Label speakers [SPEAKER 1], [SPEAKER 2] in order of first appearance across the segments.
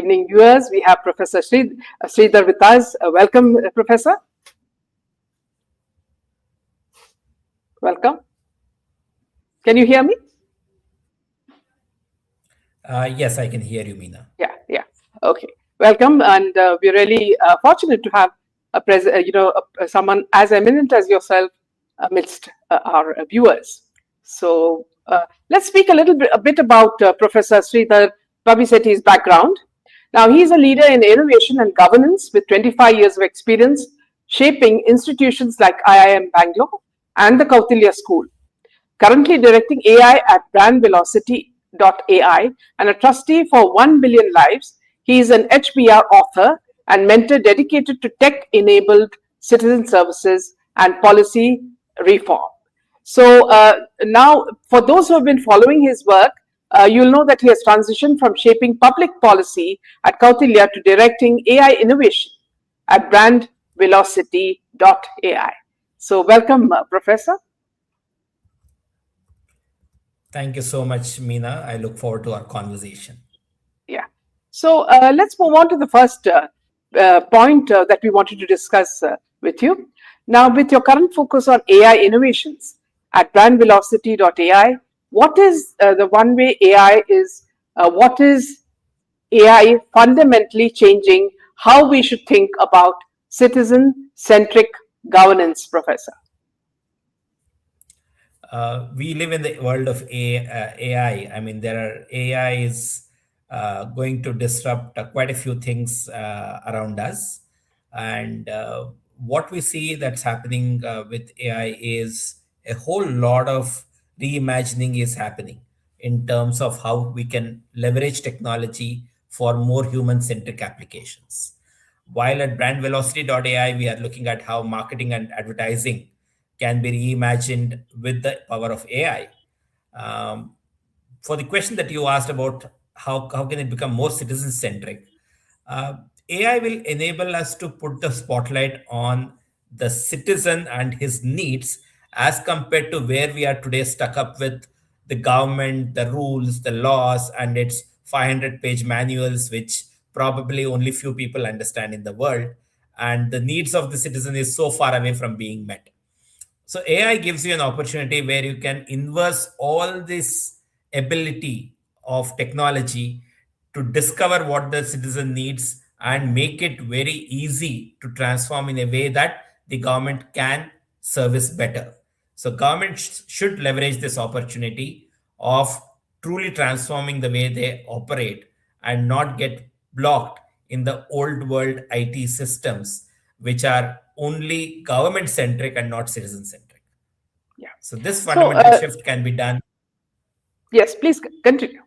[SPEAKER 1] evening, viewers. We have Professor Sridhar with us. Welcome, Professor. Welcome. Can you hear me?
[SPEAKER 2] Yes, I can hear you, Meena.
[SPEAKER 1] Yeah. Okay. Welcome, and we're really fortunate to have someone as eminent as yourself amidst our viewers. So let's speak a bit about Professor Sridhar Pabbisetty's background. Now, he's a leader in innovation and governance with 25 years of experience shaping institutions like IIM Bangalore and the Kautilya School. Currently directing AI at brandvelocity.ai and a trustee for 1 billion lives, he is an HBR author and mentor dedicated to tech-enabled citizen services and policy reform. So now, for those who have been following his work, you'll know that he has transitioned from shaping public policy at Kautilya to directing AI innovation at brandvelocity.ai. So welcome, Professor.
[SPEAKER 2] Thank you so much, Meena. I look forward to our conversation.
[SPEAKER 1] Yeah. So let's move on to the first point that we wanted to discuss with you. Now, with your current focus on AI innovations at brandvelocity.ai, what is the one way AI is, what is AI fundamentally changing how we should think about citizen-centric governance, Professor?
[SPEAKER 2] We live in the world of AI. I mean, AI is going to disrupt quite a few things around us. And what we see that's happening with AI is a whole lot of reimagining is happening in terms of how we can leverage technology for more human-centric applications. While at brandvelocity.ai, we are looking at how marketing and advertising can be reimagined with the power of AI. For the question that you asked about how can it become more citizen-centric, AI will enable us to put the spotlight on the citizen and his needs as compared to where we are today stuck up with the government, the rules, the laws, and its 500-page manuals, which probably only few people understand in the world. And the needs of the citizen is so far away from being met. So AI gives you an opportunity where you can inverse all this ability of technology to discover what the citizen needs and make it very easy to transform in a way that the government can service better. So government should leverage this opportunity of truly transforming the way they operate and not get blocked in the old world IT systems, which are only government centric and not citizen centric.
[SPEAKER 1] Yeah.
[SPEAKER 2] So this fundamental shift can be done.
[SPEAKER 1] Yes, please continue.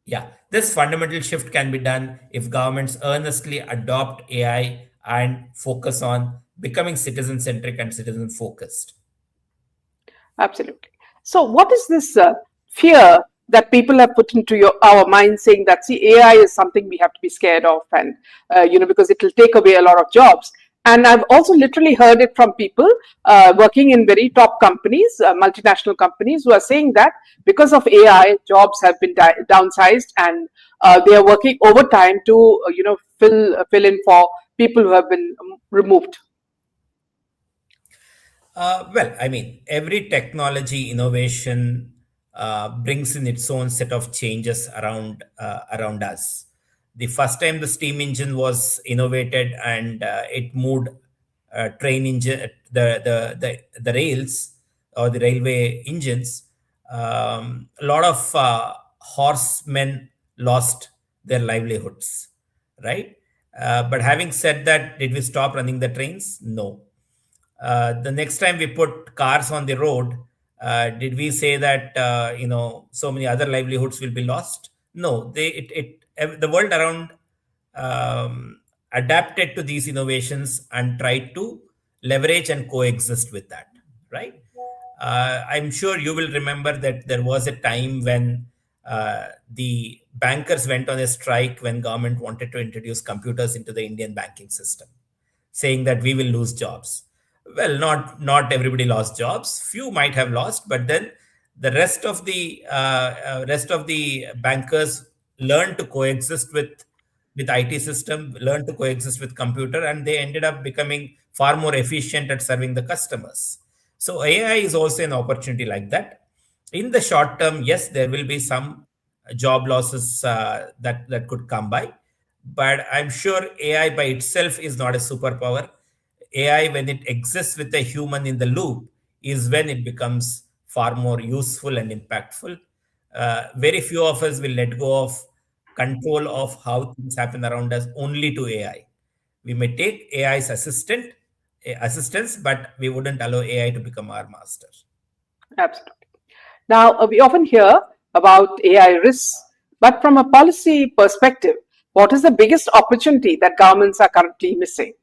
[SPEAKER 2] Yeah, this fundamental shift can be done if governments earnestly adopt AI and focus on becoming citizen centric and citizen focused.
[SPEAKER 1] Absolutely. So, what is this fear that people have put into our minds, saying that see, AI is something we have to be scared of, and because it will take away a lot of jobs. And I've also literally heard it from people working in very top companies, multinational companies, who are saying that because of AI, jobs have been downsized, and they are working overtime to fill in for people who have been removed.
[SPEAKER 2] Well, I mean, every technology innovation brings in its own set of changes around us. The first time the steam engine was innovated and it moved train engine, the rails or the railway engines, a lot of horsemen lost their livelihoods, right? But having said that, did we stop running the trains? No. The next time we put cars on the road, did we say that so many other livelihoods will be lost? No, the world around adapted to these innovations and tried to leverage and coexist with that, right? I'm sure you will remember that there was a time when the bankers went on a strike when government wanted to introduce computers into the Indian banking system, saying that we will lose jobs. Well, not everybody lost jobs. Few might have lost, but then the rest of the bankers learned to coexist with with IT system, learned to coexist with computer, and they ended up becoming far more efficient at serving the customers. So AI is also an opportunity like that. In the short term, yes, there will be some job losses that could come by, but I'm sure AI by itself is not a superpower. AI, when it exists with a human in the loop, is when it becomes far more useful and impactful. Very few of us will let go of control of how things happen around us only to AI. We may take AI's assistance, but we wouldn't allow AI to become our master.
[SPEAKER 1] Absolutely. Now, we often hear about AI risks, but from a policy perspective, what is the biggest opportunity that governments are currently missing?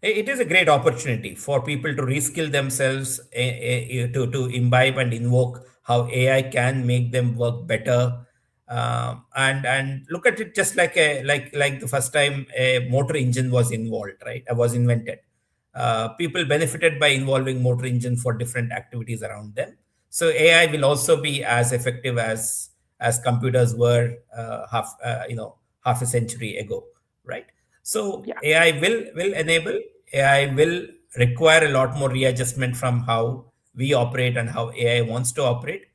[SPEAKER 2] It is a great opportunity for people to reskill themselves, to imbibe and invoke how AI can make them work better, and look at it just like like the first time a motor engine was involved, right? Was invented. People benefited by involving motor engine for different activities around them. So AI will also be as effective as computers were half a century ago, right? So
[SPEAKER 1] Yeah.
[SPEAKER 2] AI will enable. AI will require a lot more readjustment from how we operate and how AI wants to operate.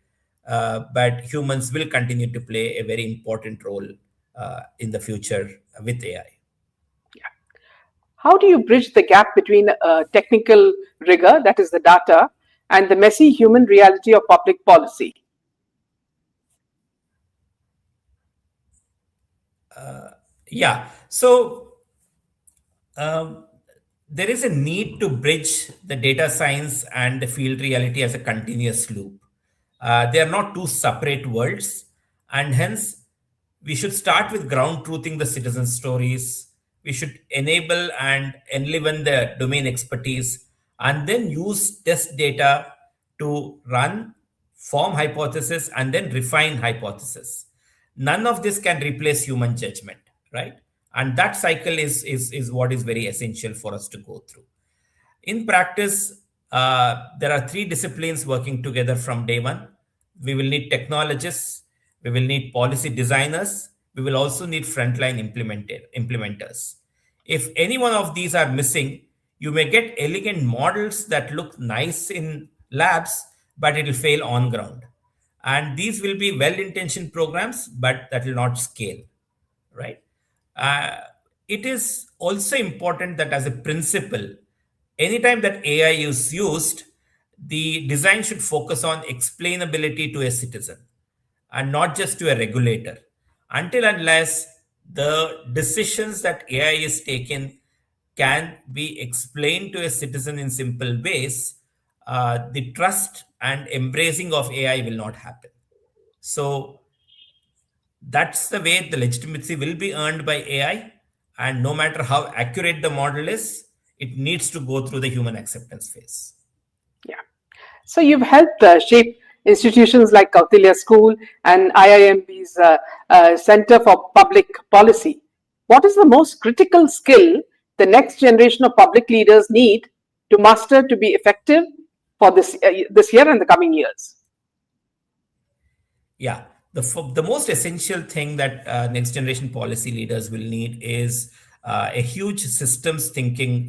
[SPEAKER 2] But humans will continue to play a very important role in the future with AI.
[SPEAKER 1] How do you bridge the gap between technical rigor, that is the data, and the messy human reality of public policy?
[SPEAKER 2] Yeah. So um, there is a need to bridge the data science and the field reality as a continuous loop. They are not two separate worlds, and hence we should start with ground truthing the citizen stories. We should enable and enliven the domain expertise, and then use test data to run, form hypothesis, and then refine hypothesis. None of this can replace human judgment, right? And that cycle is what is very essential for us to go through. In practice, there are three disciplines working together from day one. We will need technologists, we will need policy designers, we will also need frontline implementers. If any one of these are missing, you may get elegant models that look nice in labs, but it will fail on ground. And these will be well intentioned programs, but that will not scale, right? Uh, it is also important that, as a principle, anytime that AI is used, the design should focus on explainability to a citizen and not just to a regulator. Until unless the decisions that AI is taken can be explained to a citizen in simple ways, the trust and embracing of AI will not happen. So that's the way the legitimacy will be earned by AI. And no matter how accurate the model is, it needs to go through the human acceptance phase.
[SPEAKER 1] Yeah. So you've helped shape institutions like Kautilya School and IIMB's Center for Public Policy. What is the most critical skill the next generation of public leaders need to master to be effective for this year and the coming years?
[SPEAKER 2] Yeah, the most essential thing that next generation policy leaders will need is a huge systems thinking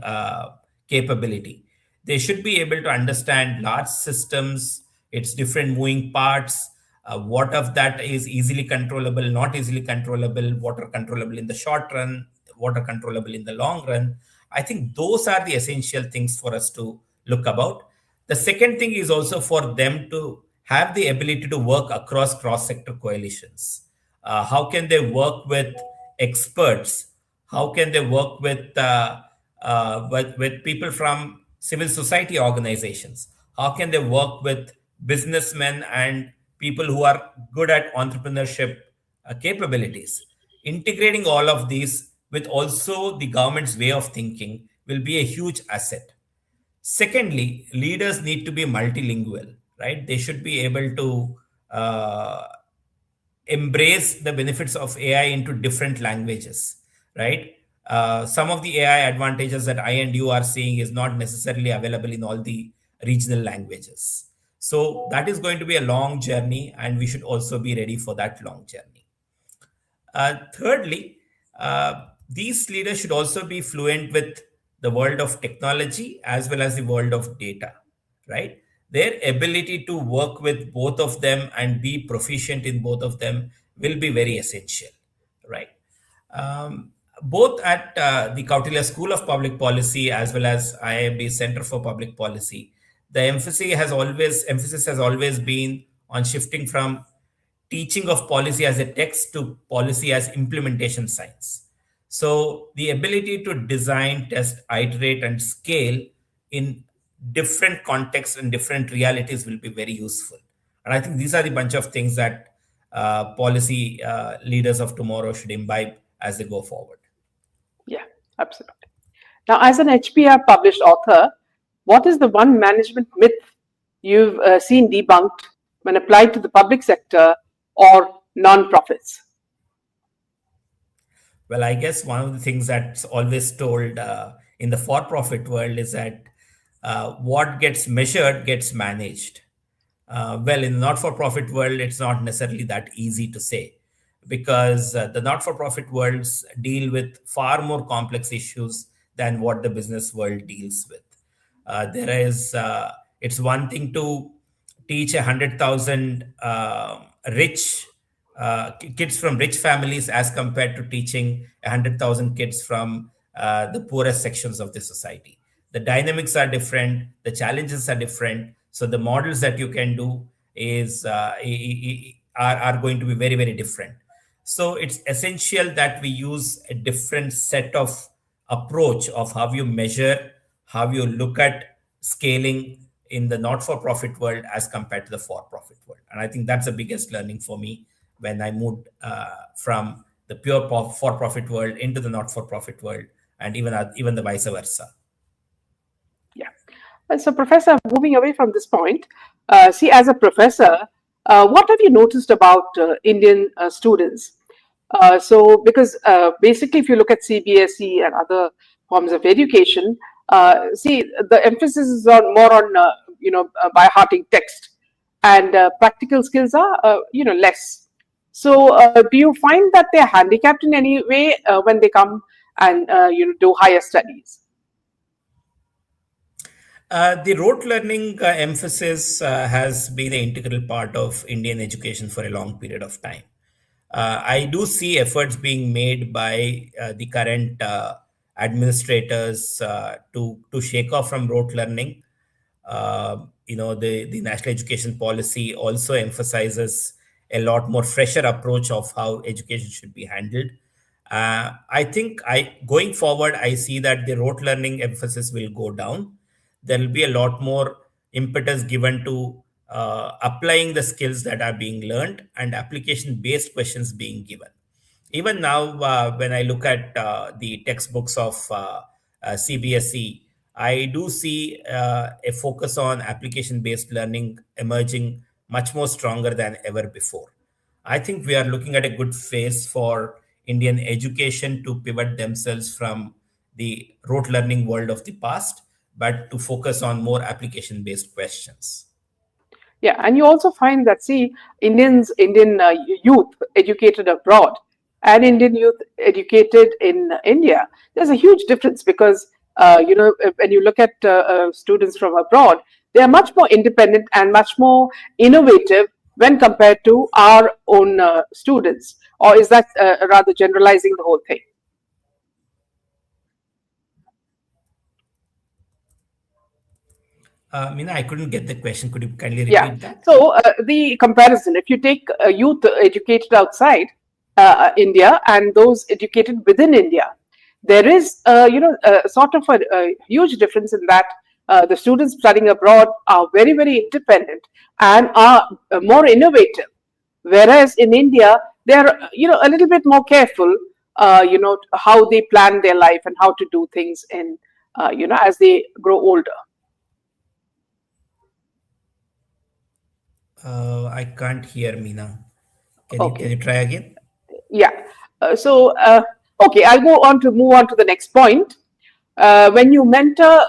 [SPEAKER 2] capability. They should be able to understand large systems, its different moving parts, what of that is easily controllable, not easily controllable, what are controllable in the short run, what are controllable in the long run. I think those are the essential things for us to look about. The second thing is also for them to have the ability to work across cross sector coalitions. How can they work with experts? How can they work with people from civil society organizations? How can they work with businessmen and people who are good at entrepreneurship capabilities? Integrating all of these with also the government's way of thinking will be a huge asset. Secondly, leaders need to be multilingual, right? They should be able to embrace the benefits of AI into different languages, right? Some of the AI advantages that I and you are seeing is not necessarily available in all the regional languages. So that is going to be a long journey, and we should also be ready for that long journey. Thirdly, these leaders should also be fluent with the world of technology as well as the world of data, right? Their ability to work with both of them and be proficient in both of them will be very essential, right? Both at the Kautilya School of Public Policy as well as IIB Center for Public Policy, the emphasis has always been on shifting from teaching of policy as a text to policy as implementation science. So the ability to design, test, iterate, and scale in different contexts and different realities will be very useful. And I think these are the bunch of things that policy leaders of tomorrow should imbibe as they go forward.
[SPEAKER 1] Yeah, absolutely. Now, as an HPR published author, what is the one management myth you've seen debunked when applied to the public sector or non-profits?
[SPEAKER 2] Well, I guess one of the things that's always told in the for-profit world is that what gets measured gets managed. Well, in the not-for-profit world, it's not necessarily that easy to say, because the not-for-profit worlds deal with far more complex issues than what the business world deals with. It's one thing to teach 100,000 rich kids from rich families as compared to teaching 100,000 kids from the poorest sections of the society. The dynamics are different, the challenges are different. So the models that you can do are going to be very, very different. So it's essential that we use a different set of approach of how you measure, how you look at scaling in the not-for-profit world as compared to the for-profit world. And I think that's the biggest learning for me when I moved from the pure for-profit world into the not-for-profit world, and even the vice versa.
[SPEAKER 1] Yeah. So, Professor, moving away from this point, see, as a professor, what have you noticed about Indian students? Because basically, if you look at CBSE and other forms of education, see, the emphasis is on more on by hearting text, and practical skills are less. So, do you find that they're handicapped in any way when they come and do higher studies?
[SPEAKER 2] The rote learning emphasis has been an integral part of Indian education for a long period of time. I do see efforts being made by the current administrators to shake off from rote learning. The national education policy also emphasizes a lot more fresher approach of how education should be handled. I think going forward, I see that the rote learning emphasis will go down. There will be a lot more impetus given to applying the skills that are being learned and application-based questions being given. Even now, when I look at the textbooks of CBSE, I do see a focus on application-based learning emerging much more stronger than ever before. I think we are looking at a good phase for Indian education to pivot themselves from the rote learning world of the past, but to focus on more application-based questions.
[SPEAKER 1] Yeah, and you also find that, see, Indian youth educated abroad and Indian youth educated in India, there's a huge difference because, when you look at students from abroad, they are much more independent and much more innovative when compared to our own students. Or is that rather generalizing the whole thing?
[SPEAKER 2] Meena, I couldn't get the question. Could you kindly repeat that?
[SPEAKER 1] So the comparison, if you take youth educated outside India and those educated within India, there is, sort of a huge difference in that the students studying abroad are very, very independent and are more innovative. Whereas in India, they're, a little bit more careful, how they plan their life and how to do things in, as they grow older.
[SPEAKER 2] I can't hear Meena. Can you try again?
[SPEAKER 1] Yeah. Okay, I'll move on to the next point. When you mentor,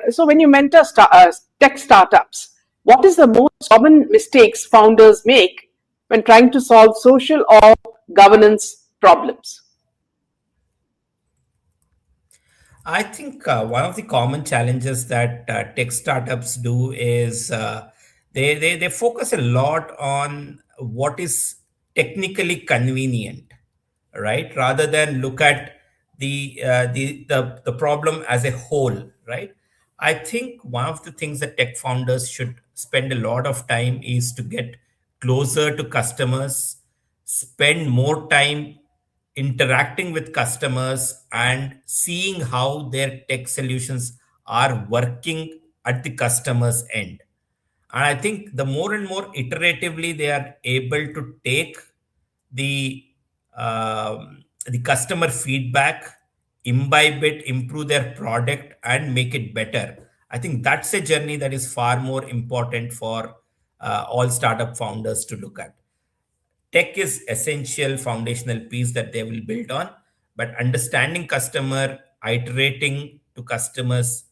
[SPEAKER 1] So when you mentor tech startups, what is the most common mistakes founders make when trying to solve social or governance problems?
[SPEAKER 2] I think one of the common challenges that tech startups do is they focus a lot on what is technically convenient, right? Rather than look at the problem as a whole, right? I think one of the things that tech founders should spend a lot of time is to get closer to customers, spend more time interacting with customers and seeing how their tech solutions are working at the customer's end. And I think the more and more iteratively they are able to take the the customer feedback, imbibe it, improve their product, and make it better. I think that's a journey that is far more important for all startup founders to look at. Tech is essential foundational piece that they will build on, but understanding customer, iterating to customers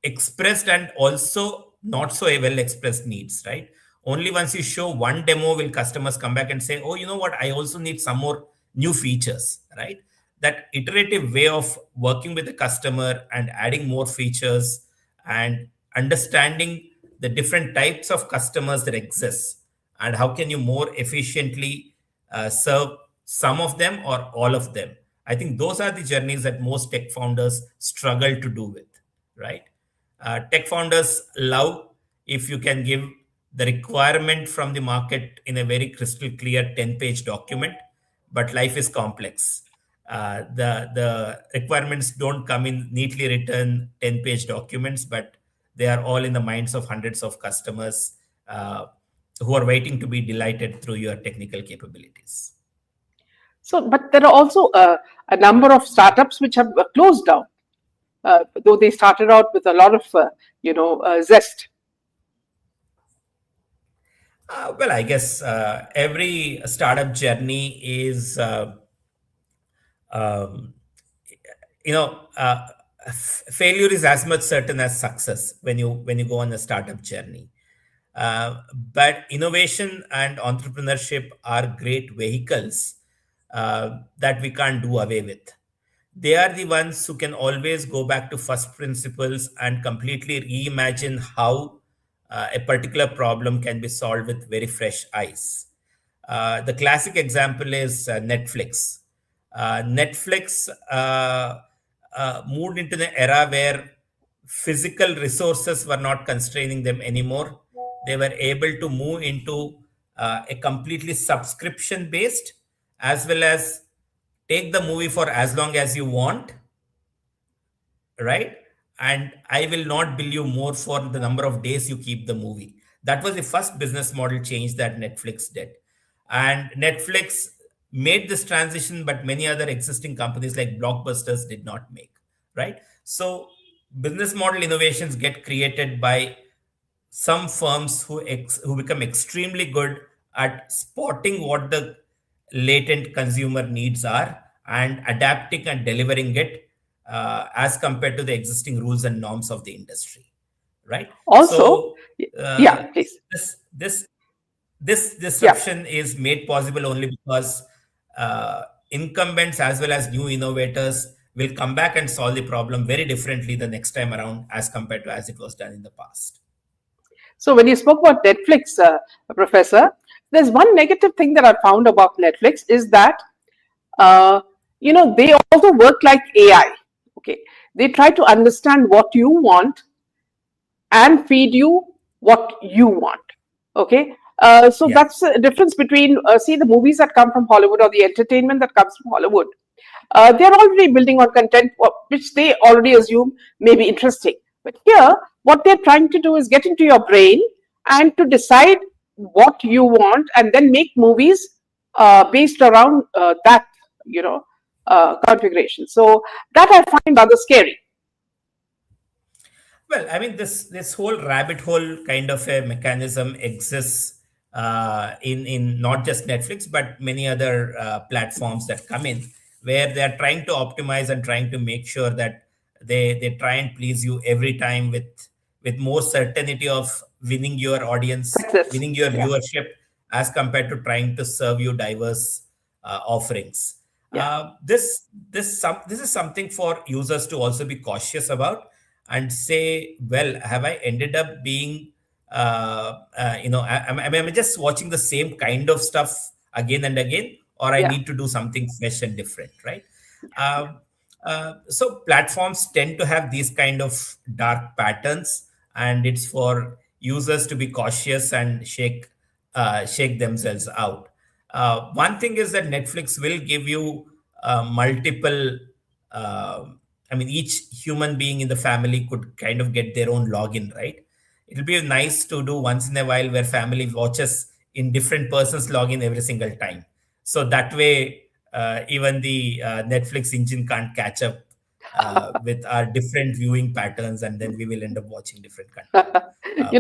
[SPEAKER 2] expressed and also not so well expressed needs, right? Only once you show one demo will customers come back and say, oh, you know what, I also need some more new features, right? That iterative way of working with the customer and adding more features and understanding the different types of customers that exist and how can you more efficiently serve some of them or all of them. I think those are the journeys that most tech founders struggle to do with, right? Tech founders love if you can give the requirement from the market in a very crystal clear 10-page document, but life is complex. The requirements don't come in neatly written 10-page documents, but they are all in the minds of hundreds of customers who are waiting to be delighted through your technical capabilities.
[SPEAKER 1] So, but there are also a number of startups which have closed down, though they started out with a lot of, zest.
[SPEAKER 2] Well, I guess every startup journey is, um, you know, uh, failure is as much certain as success when you go on a startup journey. But innovation and entrepreneurship are great vehicles that we can't do away with. They are the ones who can always go back to first principles and completely reimagine how a particular problem can be solved with very fresh eyes. The classic example is Netflix. Netflix moved into the era where physical resources were not constraining them anymore. They were able to move into a completely subscription based, as well as take the movie for as long as you want, right? And I will not bill you more for the number of days you keep the movie. That was the first business model change that Netflix did. And Netflix made this transition, but many other existing companies like Blockbusters did not make, right? So business model innovations get created by some firms who become extremely good at spotting what the latent consumer needs are and adapting and delivering it as compared to the existing rules and norms of the industry, right?
[SPEAKER 1] Also,
[SPEAKER 2] So
[SPEAKER 1] yeah, please.
[SPEAKER 2] this this this
[SPEAKER 1] Yeah.
[SPEAKER 2] disruption is made possible only because incumbents as well as new innovators will come back and solve the problem very differently the next time around as compared to as it was done in the past.
[SPEAKER 1] So when you spoke about Netflix, Professor, there's one negative thing that I found about Netflix is that uh, they also work like AI. Okay, they try to understand what you want and feed you what you want. Okay, so
[SPEAKER 2] Yeah.
[SPEAKER 1] that's a difference between see the movies that come from Hollywood or the entertainment that comes from Hollywood. They're already building on content which they already assume may be interesting. But here, what they're trying to do is get into your brain and to decide what you want and then make movies based around that, configuration. So that I find rather scary.
[SPEAKER 2] Well, I mean, this whole rabbit hole kind of a mechanism exists in not just Netflix but many other platforms that come in where they are trying to optimize and trying to make sure that they try and please you every time with with more certainty of winning your audience,
[SPEAKER 1] Success.
[SPEAKER 2] winning your
[SPEAKER 1] Yeah.
[SPEAKER 2] viewership, as compared to trying to serve you diverse offerings.
[SPEAKER 1] Yeah.
[SPEAKER 2] This is something for users to also be cautious about and say, well, have I ended up being am I just watching the same kind of stuff again and again, or I
[SPEAKER 1] Yeah.
[SPEAKER 2] need to do something fresh and different, right?
[SPEAKER 1] Yeah.
[SPEAKER 2] Um, so platforms tend to have these kind of dark patterns, and it's for users to be cautious and shake themselves out. One thing is that Netflix will give you multiple. Uh, I mean, each human being in the family could kind of get their own login, right? It'll be nice to do once in a while where family watches in different persons login every single time. So that way, even the Netflix engine can't catch up with our different viewing patterns, and then we will end up watching different content.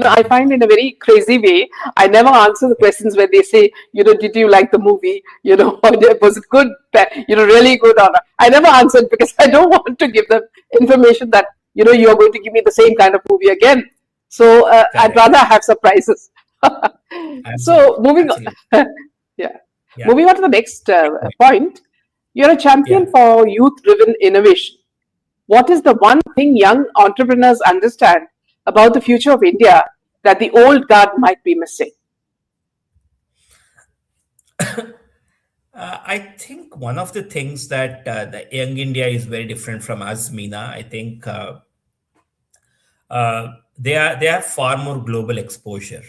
[SPEAKER 1] I find in a very crazy way, I never answer the questions when they say, did you like the movie? Or was it good? Really good or not? I never answered because I don't want to give them information that, you're going to give me the same kind of movie again. So I'd
[SPEAKER 2] Correct.
[SPEAKER 1] rather have surprises. So
[SPEAKER 2] Absolutely.
[SPEAKER 1] moving
[SPEAKER 2] Absolutely.
[SPEAKER 1] on, yeah,
[SPEAKER 2] Yeah.
[SPEAKER 1] moving on to the next point. You're a champion
[SPEAKER 2] Yeah.
[SPEAKER 1] for youth-driven innovation. What is the one thing young entrepreneurs understand about the future of India that the old guard might be missing?
[SPEAKER 2] I think one of the things that the young India is very different from us, Meena. I think they have far more global exposure.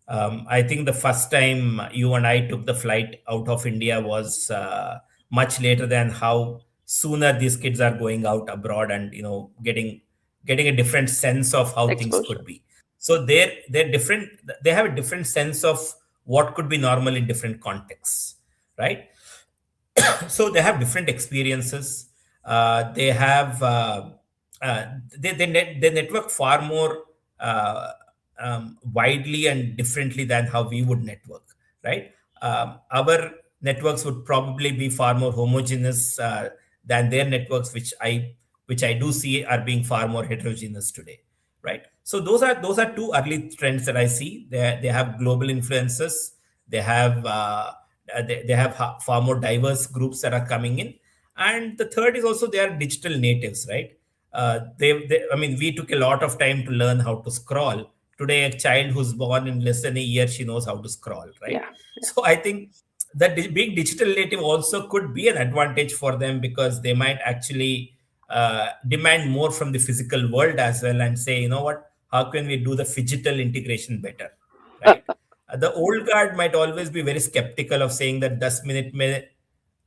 [SPEAKER 2] I think the first time you and I took the flight out of India was much later than how sooner these kids are going out abroad and getting a different sense of how things
[SPEAKER 1] Exposure.
[SPEAKER 2] could be. So they're different. They have a different sense of what could be normal in different contexts, right? So they have different experiences. They have uh, they network far more widely and differently than how we would network, right? Our networks would probably be far more homogeneous than their networks, which I do see are being far more heterogeneous today, right? So those are two early trends that I see. They have global influences. They have they have far more diverse groups that are coming in, and the third is also they are digital natives, right? I mean, we took a lot of time to learn how to scroll. Today, a child who's born in less than a year, she knows how to scroll, right?
[SPEAKER 1] Yeah, yeah,
[SPEAKER 2] So I think that being digital native also could be an advantage for them, because they might actually demand more from the physical world as well, and say, you know what, how can we do the phygital integration better, right? The old guard might always be very skeptical of saying that 10 minute mein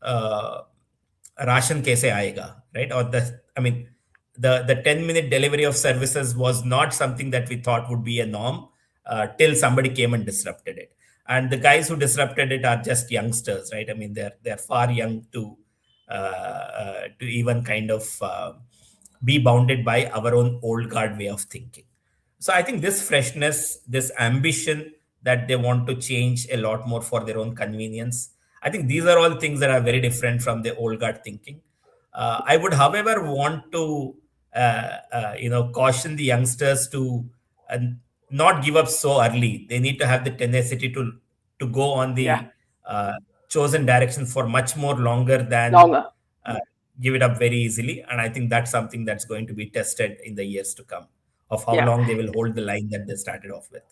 [SPEAKER 2] uh, ration कैसे आएगा, right? Or the 10-minute delivery of services was not something that we thought would be a norm till somebody came and disrupted it. And the guys who disrupted it are just youngsters, right? I mean, they're far young to even kind of be bounded by our own old guard way of thinking. So I think this freshness, this ambition that they want to change a lot more for their own convenience, I think these are all things that are very different from the old guard thinking. I would, however, want to caution the youngsters to uh, not give up so early. They need to have the tenacity to go on
[SPEAKER 1] yeah.
[SPEAKER 2] the chosen direction for much more longer than
[SPEAKER 1] Longer.
[SPEAKER 2] uh, give it up very easily. And I think that's something that's going to be tested in the years to come, of how
[SPEAKER 1] Yeah.
[SPEAKER 2] long they will hold the line that they started off with.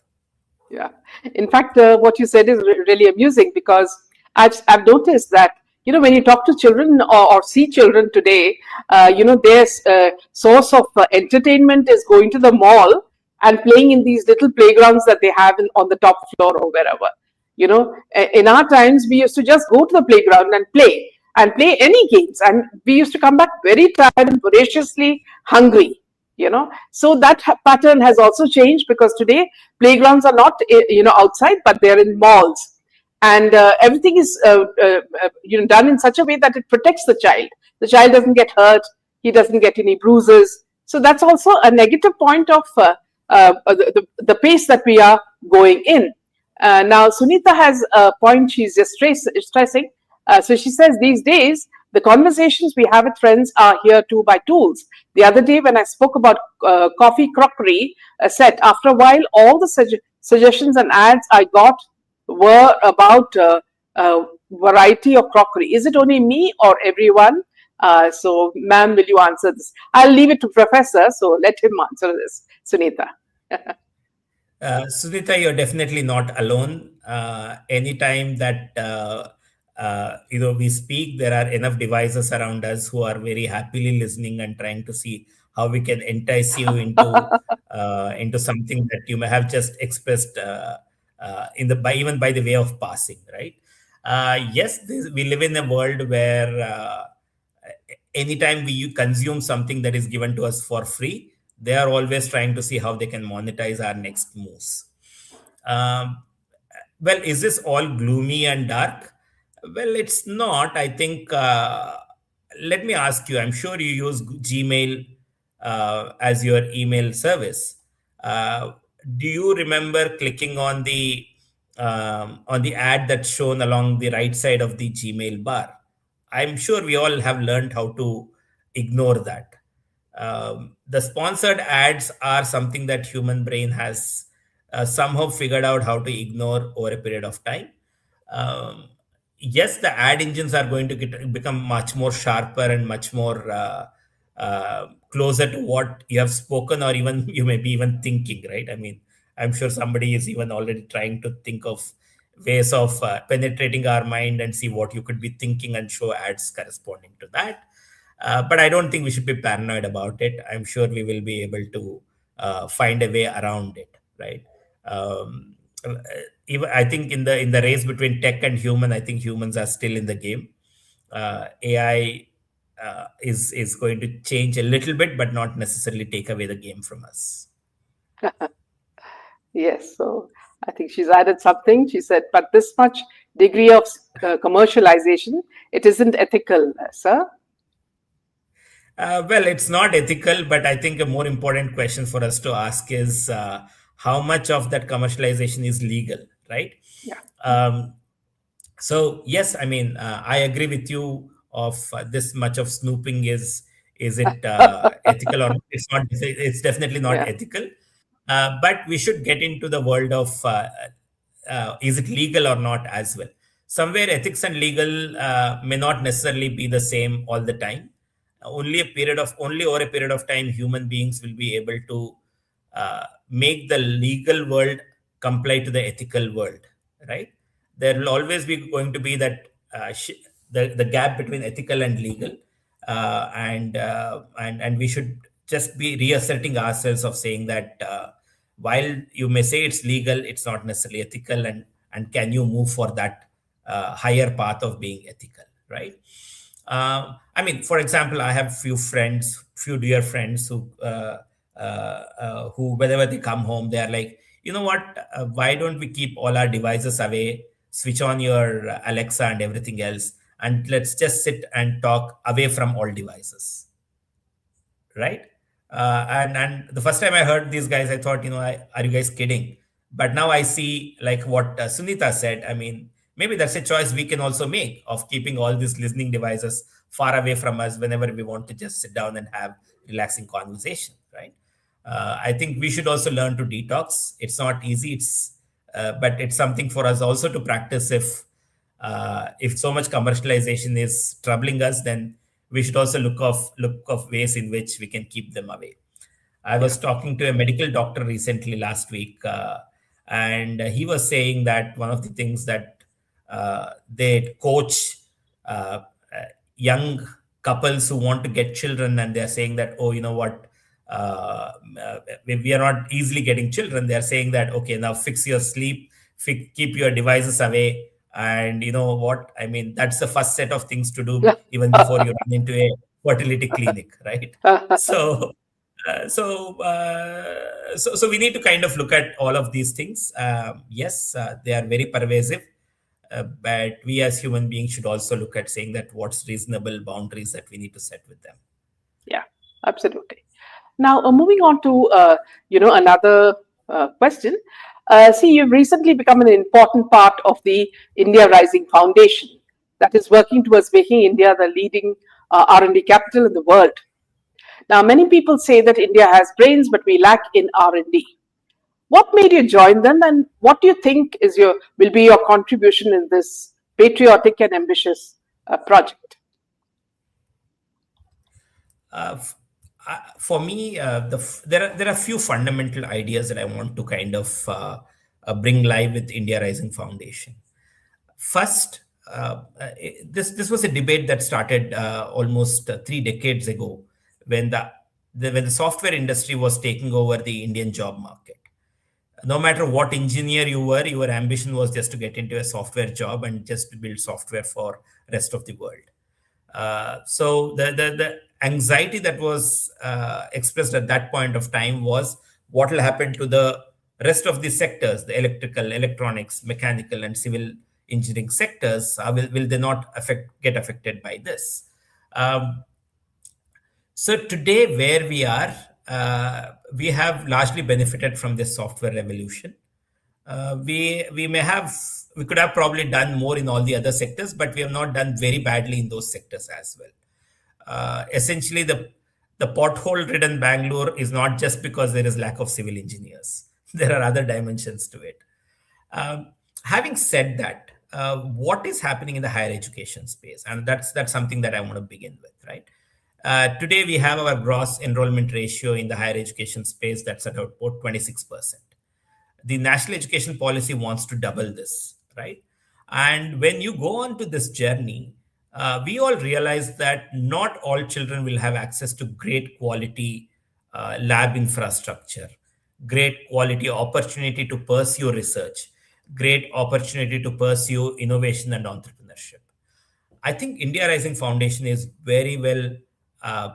[SPEAKER 1] Yeah. In fact, what you said is really amusing because I've noticed that when you talk to children or see children today, their source of entertainment is going to the mall and playing in these little playgrounds that they have on the top floor or wherever. In our times, we used to just go to the playground and play any games, and we used to come back very tired and voraciously hungry. So that pattern has also changed because today playgrounds are not outside, but they're in malls, and everything is done in such a way that it protects the child doesn't get hurt, he doesn't get any bruises. So that's also a negative point of the pace that we are going in. Now Sunita has a point she's just stressing. So she says these days The conversations we have with friends are here too by tools. The other day, when I spoke about coffee crockery set, after a while, all the suggestions and ads I got were about variety of crockery. Is it only me or everyone? So, ma'am, will you answer this? I'll leave it to Professor, so let him answer this, Sunita.
[SPEAKER 2] Sudhita, you're definitely not alone. Anytime that we speak, there are enough devices around us who are very happily listening and trying to see how we can entice you into something that you may have just expressed in the by even by the way of passing, right? Yes, we live in a world where anytime we consume something that is given to us for free, they are always trying to see how they can monetize our next moves. Um, well, is this all gloomy and dark? Well, it's not. I think, let me ask you, I'm sure you use Gmail as your email service. Uh, do you remember clicking on the ad that's shown along the right side of the Gmail bar? I'm sure we all have learned how to ignore that. The sponsored ads are something that human brain has somehow figured out how to ignore over a period of time. Um, yes, the ad engines are going to become much more sharper and much more closer to what you have spoken, or even you may be even thinking, right? I mean, I'm sure somebody is even already trying to think of ways of penetrating our mind and see what you could be thinking and show ads corresponding to that. But I don't think we should be paranoid about it. I'm sure we will be able to find a way around it, right? Um, uh, Even I think in the race between tech and human, I think humans are still in the game. AI is going to change a little bit, but not necessarily take away the game from us.
[SPEAKER 1] Yes, so I think she's added something. She said, but this much degree of commercialization, it isn't ethical, sir.
[SPEAKER 2] Well, it's not ethical, but I think a more important question for us to ask is how much of that commercialization is legal, right?
[SPEAKER 1] Yeah.
[SPEAKER 2] Um, so yes, I mean I agree with you. Of this much of snooping is it ethical or not? It's not. It's definitely not
[SPEAKER 1] Yeah.
[SPEAKER 2] ethical. But we should get into the world of is it legal or not as well. Somewhere ethics and legal may not necessarily be the same all the time. Only over a period of time human beings will be able to make the legal world comply to the ethical world, right? There will always be going to be that the gap between ethical and legal, and we should just be reasserting ourselves of saying that while you may say it's legal, it's not necessarily ethical, and can you move for that higher path of being ethical, right? I mean, for example, I have few dear friends who, whenever they come home, they are like, you know what? Why don't we keep all our devices away, switch on your Alexa and everything else, and let's just sit and talk away from all devices, right? And the first time I heard these guys, I thought, are you guys kidding? But now I see like what Sunita said. I mean, maybe that's a choice we can also make of keeping all these listening devices far away from us whenever we want to just sit down and have relaxing conversation, right? I think we should also learn to detox. It's not easy. But it's something for us also to practice. If so much commercialization is troubling us, then we should also look of ways in which we can keep them away. I
[SPEAKER 1] Yeah.
[SPEAKER 2] was talking to a medical doctor recently last week, and he was saying that one of the things that they coach uh, uh, young couples who want to get children, and they're saying that, oh, you know what, we are not easily getting children. They're saying that, okay, now fix your sleep, keep your devices away. And you know what? I mean, that's the first set of things to do even before you run into a fertility clinic, right? So so we need to kind of look at all of these things. Yes, they are very pervasive, but we as human beings should also look at saying that what's reasonable boundaries that we need to set with them.
[SPEAKER 1] Yeah, absolutely. Now, moving on to another question. See, you've recently become an important part of the India Rising Foundation. that is working towards making India the leading R&D capital in the world. Now, many people say that India has brains, but we lack in R&D. What made you join them, and what do you think will be your contribution in this patriotic and ambitious project?
[SPEAKER 2] Uh, for me, there are few fundamental ideas that I want to kind of bring live with India Rising Foundation. First, this was a debate that started almost 3 decades ago when the software industry was taking over the Indian job market. No matter what engineer you were, your ambition was just to get into a software job and just to build software for rest of the world. So the anxiety that was expressed at that point of time was what will happen to the rest of the sectors, the electrical, electronics, mechanical, and civil engineering sectors. Will they not get affected by this? So today, where we are, we have largely benefited from this software revolution. We could have probably done more in all the other sectors, but we have not done very badly in those sectors as well. Essentially, the pothole-ridden Bangalore is not just because there is lack of civil engineers. There are other dimensions to it. Having said that, what is happening in the higher education space, and that's something that I want to begin with, right? Today, we have our gross enrollment ratio in the higher education space that's at about 26%. The national education policy wants to double this, right? And when you go on to this journey, we all realize that not all children will have access to great quality lab infrastructure, great quality opportunity to pursue research, great opportunity to pursue innovation and entrepreneurship. I think India Rising Foundation is very well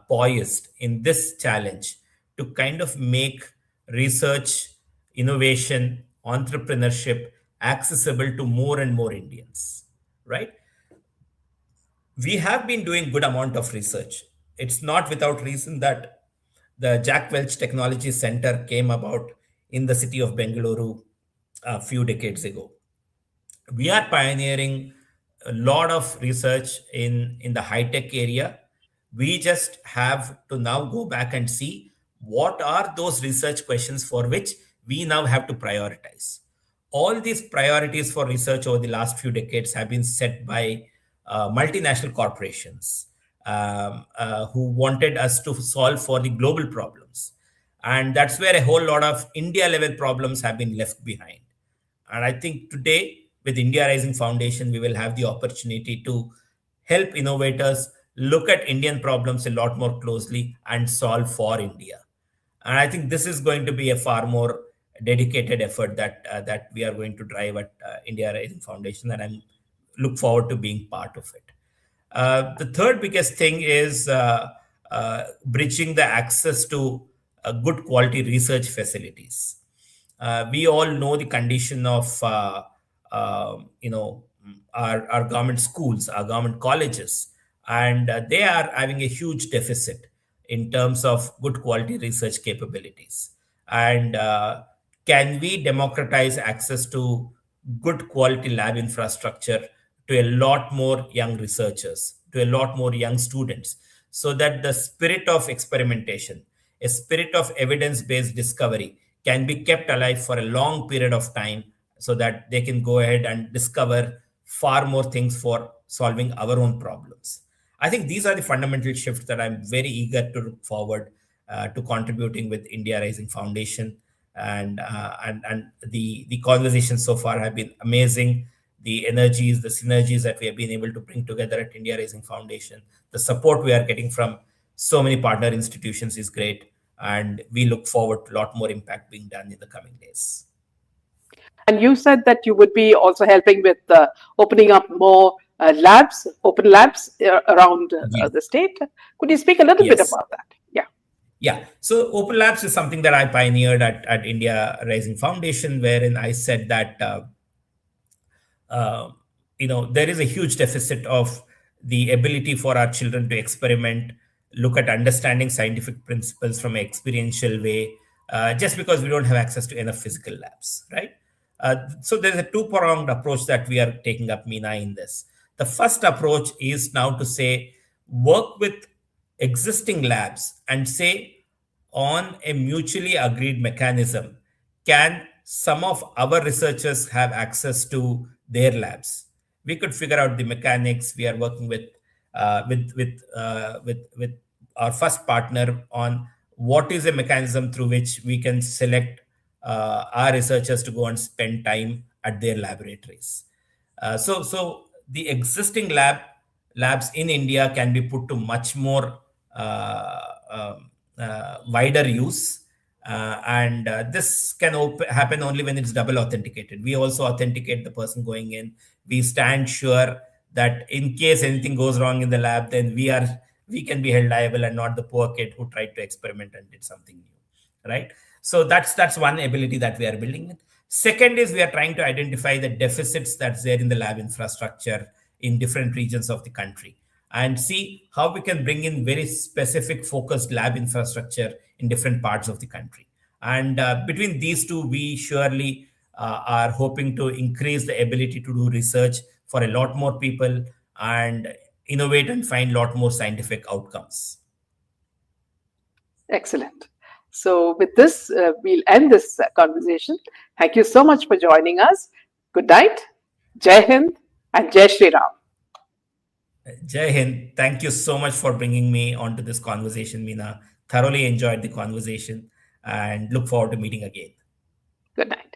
[SPEAKER 2] poised in this challenge to kind of make research, innovation, entrepreneurship accessible to more and more Indians, right? We have been doing good amount of research. It's not without reason that the Jack Welch Technology Center came about in the city of Bengaluru a few decades ago. We are pioneering a lot of research in the high tech area. We just have to now go back and see what are those research questions for which we now have to prioritize. All these priorities for research over the last few decades have been set by multinational corporations who wanted us to solve for the global problems. And that's where a whole lot of India level problems have been left behind. And I think today, with India Rising Foundation, we will have the opportunity to help innovators look at Indian problems a lot more closely and solve for India. And I think this is going to be a far more dedicated effort that we are going to drive at India Rising Foundation, and I look forward to being part of it. The third biggest thing is bridging the access to good quality research facilities. We all know the condition of our government schools, our government colleges, and they are having a huge deficit in terms of good quality research capabilities. And can we democratize access to good quality lab infrastructure to a lot more young researchers, to a lot more young students, so that the spirit of experimentation, a spirit of evidence-based discovery can be kept alive for a long period of time, so that they can go ahead and discover far more things for solving our own problems. I think these are the fundamental shifts that I'm very eager to look forward to contributing with India Rising Foundation. And the conversations so far have been amazing. The energies, the synergies that we have been able to bring together at India Rising Foundation, the support we are getting from so many partner institutions is great. And we look forward to a lot more impact being done in the coming days.
[SPEAKER 1] And you said that you would be also helping with opening up more open labs around
[SPEAKER 2] Yes.
[SPEAKER 1] the state. Could you speak a little bit
[SPEAKER 2] Yes.
[SPEAKER 1] about that? Yeah.
[SPEAKER 2] Yeah. So Open Labs is something that I pioneered at India Rising Foundation, wherein I said that there is a huge deficit of the ability for our children to experiment, look at understanding scientific principles from an experiential way, just because we don't have access to enough physical labs, right? So there's a two-pronged approach that we are taking up, Meena, in this. The first approach is now to say, work with existing labs and say, on a mutually agreed mechanism, can some of our researchers have access to their labs? We could figure out the mechanics. We are working with our first partner on what is a mechanism through which we can select our researchers to go and spend time at their laboratories. So the existing labs in India can be put to much more wider use, and this can happen only when it's double authenticated. We also authenticate the person going in. We stand sure that in case anything goes wrong in the lab, then we can be held liable and not the poor kid who tried to experiment and did something new, right? So that's one ability that we are building in. Second is we are trying to identify the deficits that's there in the lab infrastructure in different regions of the country and see how we can bring in very specific focused lab infrastructure in different parts of the country. And between these two, we surely are hoping to increase the ability to do research for a lot more people and innovate and find a lot more scientific outcomes.
[SPEAKER 1] Excellent. So, with this, we'll end this conversation. Thank you so much for joining us. Good night, Jai Hind, and Jai Shri Ram.
[SPEAKER 2] Jai Hind, thank you so much for bringing me onto this conversation, Meena. Thoroughly enjoyed the conversation and look forward to meeting again.
[SPEAKER 1] Good night.